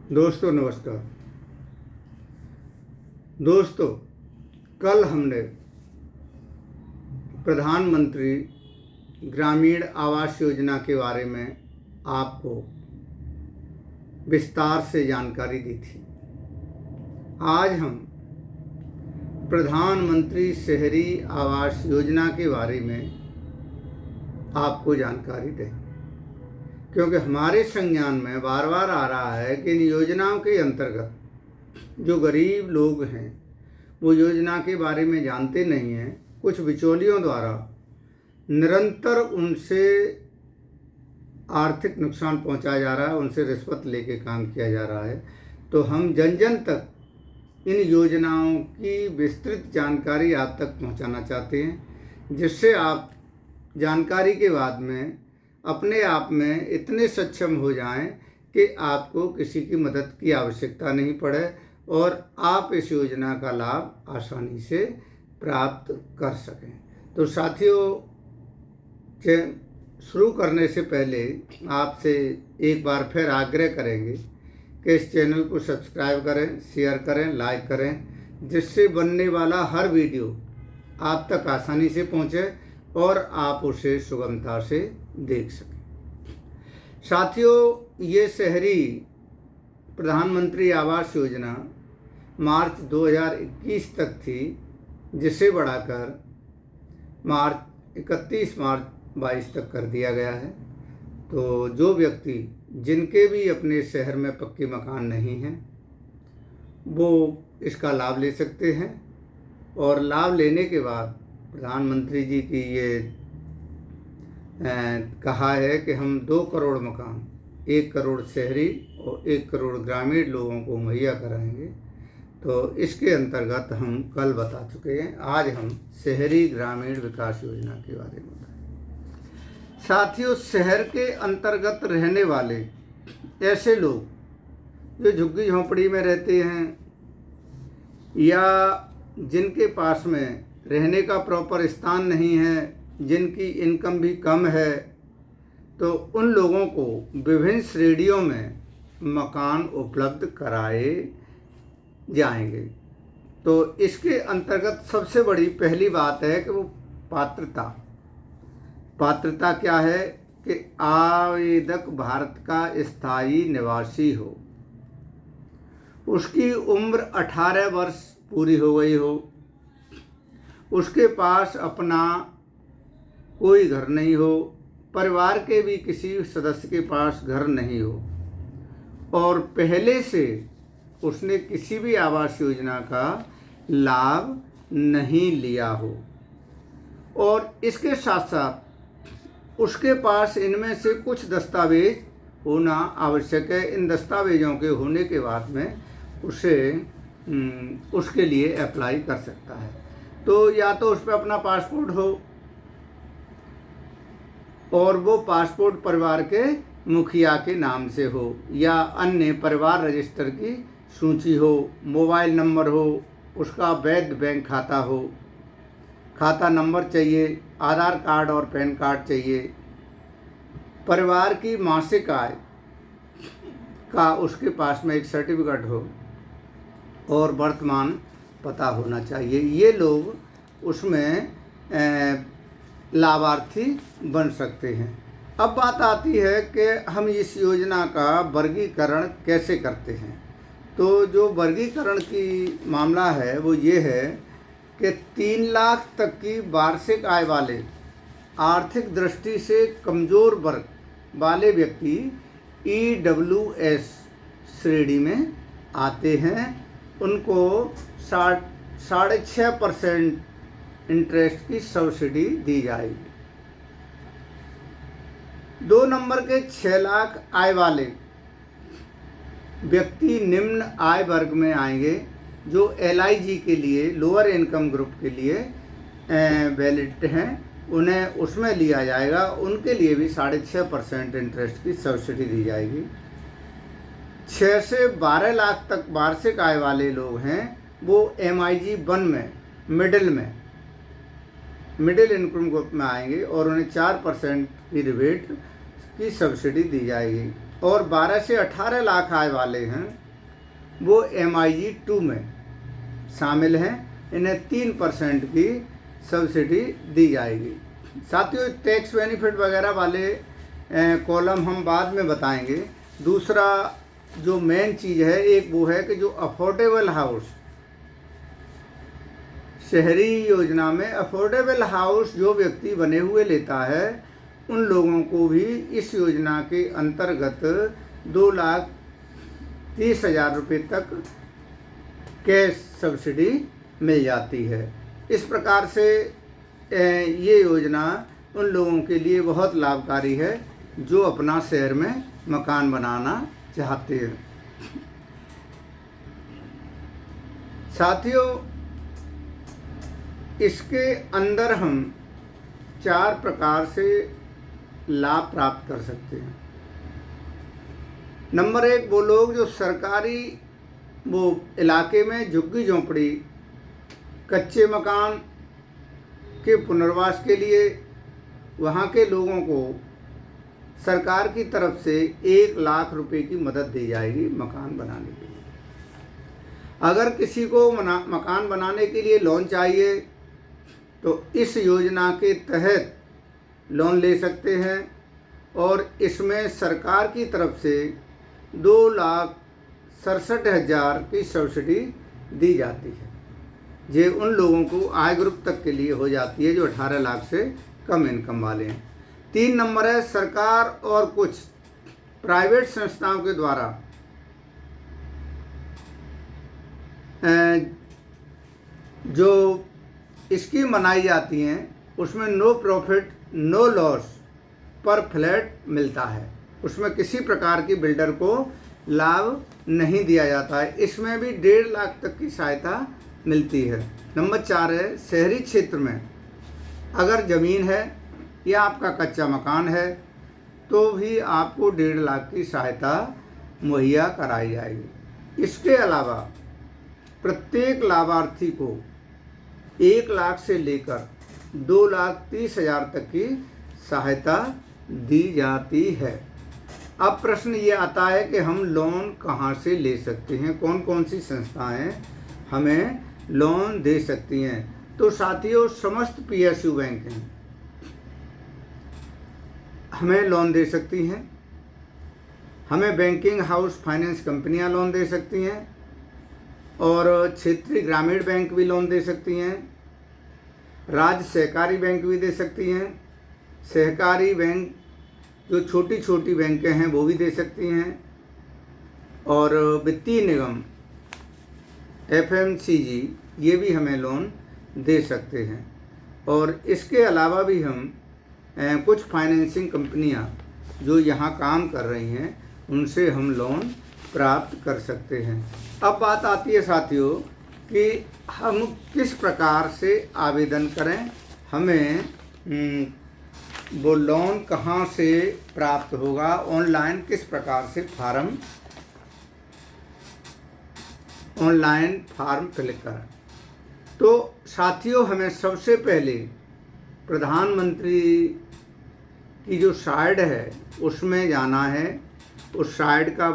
दोस्तों नमस्कार। दोस्तों, कल हमने प्रधानमंत्री ग्रामीण आवास योजना के बारे में आपको विस्तार से जानकारी दी थी। आज हम प्रधानमंत्री शहरी आवास योजना के बारे में आपको जानकारी दें, क्योंकि हमारे संज्ञान में बार बार आ रहा है कि इन योजनाओं के अंतर्गत जो गरीब लोग हैं वो योजना के बारे में जानते नहीं हैं। कुछ बिचौलियों द्वारा निरंतर उनसे आर्थिक नुकसान पहुंचाया जा रहा है, उनसे रिश्वत लेके काम किया जा रहा है। तो हम जन जन तक इन योजनाओं की विस्तृत जानकारी आप तक पहुंचाना चाहते हैं, जिससे आप जानकारी के बाद में अपने आप में इतने सक्षम हो जाएं कि आपको किसी की मदद की आवश्यकता नहीं पड़े और आप इस योजना का लाभ आसानी से प्राप्त कर सकें। तो साथियों, शुरू करने से पहले आपसे एक बार फिर आग्रह करेंगे कि इस चैनल को सब्सक्राइब करें, शेयर करें, लाइक करें, जिससे बनने वाला हर वीडियो आप तक आसानी से पहुंचे और आप उसे सुगमता से देख सकें। साथियों, ये शहरी प्रधानमंत्री आवास योजना मार्च 2021 तक थी, जिसे बढ़ाकर 31 मार्च 22 तक कर दिया गया है। तो जो व्यक्ति जिनके भी अपने शहर में पक्के मकान नहीं हैं वो इसका लाभ ले सकते हैं। और लाभ लेने के बाद प्रधानमंत्री जी की ये कहा है कि हम 2 करोड़ मकान, 1 करोड़ शहरी और 1 करोड़ ग्रामीण लोगों को मुहैया कराएंगे। तो इसके अंतर्गत हम कल बता चुके हैं। आज हम शहरी ग्रामीण विकास योजना के बारे में बताएं। साथियों, शहर के अंतर्गत रहने वाले ऐसे लोग जो झुग्गी झोंपड़ी में रहते हैं या जिनके पास में रहने का प्रॉपर स्थान नहीं है, जिनकी इनकम भी कम है, तो उन लोगों को विभिन्न श्रेणियों में मकान उपलब्ध कराए जाएंगे। तो इसके अंतर्गत सबसे बड़ी पहली बात है कि वो पात्रता क्या है कि आवेदक भारत का स्थायी निवासी हो, उसकी उम्र 18 वर्ष पूरी हो गई हो, उसके पास अपना कोई घर नहीं हो, परिवार के भी किसी सदस्य के पास घर नहीं हो और पहले से उसने किसी भी आवास योजना का लाभ नहीं लिया हो, और इसके साथ साथ उसके पास इनमें से कुछ दस्तावेज होना आवश्यक है। इन दस्तावेजों के होने के बाद में उसे उसके लिए अप्लाई कर सकता है। तो या तो उस पर अपना पासपोर्ट हो और वो पासपोर्ट परिवार के मुखिया के नाम से हो, या अन्य परिवार रजिस्टर की सूची हो, मोबाइल नंबर हो, उसका वैध बैंक खाता हो, खाता नंबर चाहिए, आधार कार्ड और पैन कार्ड चाहिए, परिवार की मासिक आय का उसके पास में एक सर्टिफिकेट हो और वर्तमान पता होना चाहिए। ये लोग उसमें लाभार्थी बन सकते हैं। अब बात आती है कि हम इस योजना का वर्गीकरण कैसे करते हैं। तो जो वर्गीकरण की मामला है वो ये है कि 3 लाख तक की वार्षिक आय वाले आर्थिक दृष्टि से कमज़ोर वर्ग वाले व्यक्ति EWS श्रेणी में आते हैं। उनको 6.5% इंटरेस्ट की सब्सिडी दी जाएगी। 2 नंबर के 6 लाख आय वाले व्यक्ति निम्न आय वर्ग में आएंगे, जो LIG के लिए, लोअर इनकम ग्रुप के लिए वैलिड हैं, उन्हें उसमें लिया जाएगा। उनके लिए भी 6.5% इंटरेस्ट की सब्सिडी दी जाएगी। 6 से 12 लाख तक वार्षिक आय वाले लोग हैं, वो MIG 1 में मिडिल इनकम ग्रुप में आएंगे और उन्हें 4% की रिबेट की सब्सिडी दी जाएगी। और 12 से 18 लाख आय वाले हैं वो MIG 2 में शामिल हैं। इन्हें 3% की सब्सिडी दी जाएगी। साथियों, टैक्स बेनिफिट वगैरह वाले कॉलम हम बाद में बताएंगे। दूसरा जो मेन चीज़ है, एक वो है कि जो अफोर्डेबल हाउस, शहरी योजना में अफोर्डेबल हाउस जो व्यक्ति बने हुए लेता है उन लोगों को भी इस योजना के अंतर्गत 2,30,000 रुपये तक कैश सब्सिडी मिल जाती है। इस प्रकार से ये योजना उन लोगों के लिए बहुत लाभकारी है जो अपना शहर में मकान बनाना चाहते हैं। साथियों, इसके अंदर हम 4 प्रकार से लाभ प्राप्त कर सकते हैं। नंबर 1, वो लोग जो सरकारी वो इलाके में झुग्गी झोंपड़ी कच्चे मकान के पुनर्वास के लिए वहाँ के लोगों को सरकार की तरफ से 1 लाख रुपए की मदद दी जाएगी मकान बनाने के लिए। अगर किसी को मकान बनाने के लिए लोन चाहिए तो इस योजना के तहत लोन ले सकते हैं और इसमें सरकार की तरफ से 2,67,000 की सब्सिडी दी जाती है। ये उन लोगों को आय ग्रुप तक के लिए हो जाती है जो 18 लाख से कम इनकम वाले हैं। 3 नंबर है, सरकार और कुछ प्राइवेट संस्थाओं के द्वारा जो स्कीम बनाई जाती हैं उसमें नो प्रॉफिट नो लॉस पर फ्लैट मिलता है। उसमें किसी प्रकार की बिल्डर को लाभ नहीं दिया जाता है। इसमें भी 1.5 लाख तक की सहायता मिलती है। नंबर 4 है, शहरी क्षेत्र में अगर ज़मीन है या आपका कच्चा मकान है तो भी आपको 1.5 लाख की सहायता मुहैया कराई जाएगी। इसके अलावा प्रत्येक लाभार्थी को 1 लाख से लेकर 2,30,000 तक की सहायता दी जाती है। अब प्रश्न ये आता है कि हम लोन कहाँ से ले सकते हैं, कौन कौन सी संस्थाएं हमें लोन दे सकती हैं। तो साथियों, समस्त PSU बैंक हैं हमें लोन दे सकती हैं। हमें बैंकिंग हाउस फाइनेंस कंपनियां लोन दे सकती हैं और क्षेत्रीय ग्रामीण बैंक भी लोन दे सकती हैं। राज्य सहकारी बैंक भी दे सकती हैं। सहकारी बैंक जो छोटी छोटी बैंकें हैं वो भी दे सकती हैं और वित्तीय निगम FMCG ये भी हमें लोन दे सकते हैं। और इसके अलावा भी हम कुछ फाइनेंसिंग कंपनियां जो यहाँ काम कर रही हैं उनसे हम लोन प्राप्त कर सकते हैं। अब बात आती है साथियों कि हम किस प्रकार से आवेदन करें, हमें वो लोन कहाँ से प्राप्त होगा, ऑनलाइन किस प्रकार से ऑनलाइन फार्म फिल करें। तो साथियों, हमें सबसे पहले प्रधानमंत्री की जो साइट है उसमें जाना है। उस साइट का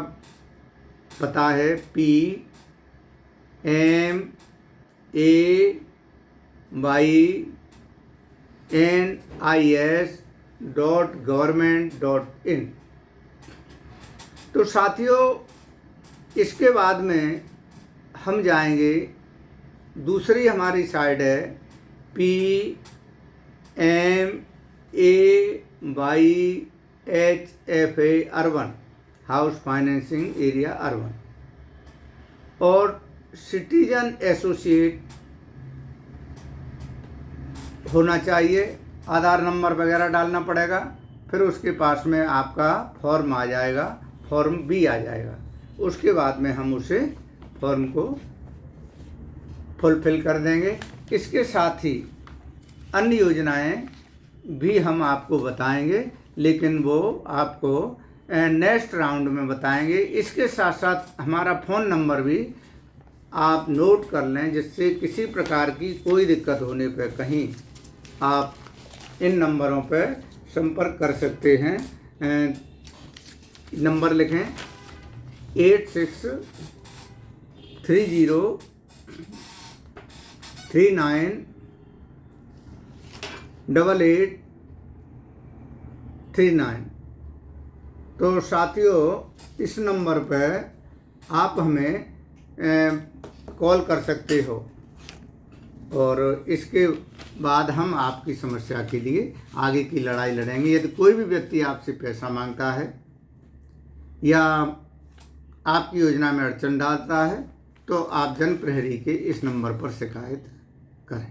पता है PMAYNIS.government.in। तो साथियों, इसके बाद में हम जाएंगे, दूसरी हमारी साइट है PMAYHFA urban, house financing area urban, और सिटीजन एसोसिएट होना चाहिए। आधार नंबर वगैरह डालना पड़ेगा, फिर उसके पास में आपका फॉर्म आ जाएगा, फॉर्म B आ जाएगा। उसके बाद में हम उसे फॉर्म को फुलफिल कर देंगे। इसके साथ ही अन्य योजनाएं भी हम आपको बताएंगे, लेकिन वो आपको नेक्स्ट राउंड में बताएंगे। इसके साथ साथ हमारा फ़ोन नंबर भी आप नोट कर लें, जिससे किसी प्रकार की कोई दिक्कत होने पर कहीं आप इन नंबरों पर संपर्क कर सकते हैं। नंबर लिखें 8630398839। तो साथियों, इस नंबर पर आप हमें कॉल कर सकते हो और इसके बाद हम आपकी समस्या के लिए आगे की लड़ाई लड़ेंगे। यदि कोई भी व्यक्ति आपसे पैसा मांगता है या आपकी योजना में अड़चन डालता है तो आप जन प्रहरी के इस नंबर पर शिकायत करें।